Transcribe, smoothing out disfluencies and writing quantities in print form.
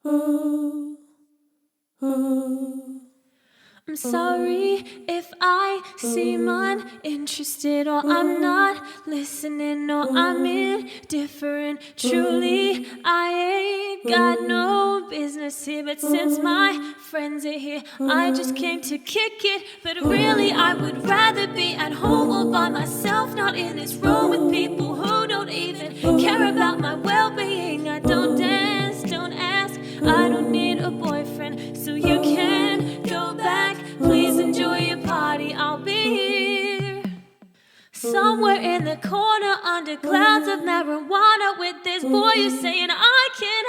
I'm sorry if I seem uninterested, or I'm not listening, or I'm indifferent. Truly, I ain't got no business here, but since my friends are here, I just came to kick it. But really, I would rather be at home all by myself, not in this room with people who don't even care about my well-being. I don't dance, don't ask, I don't need a boyfriend, so you can go back. Please enjoy your party, I'll be here. Somewhere in the corner under clouds of marijuana with this boy who's saying I can't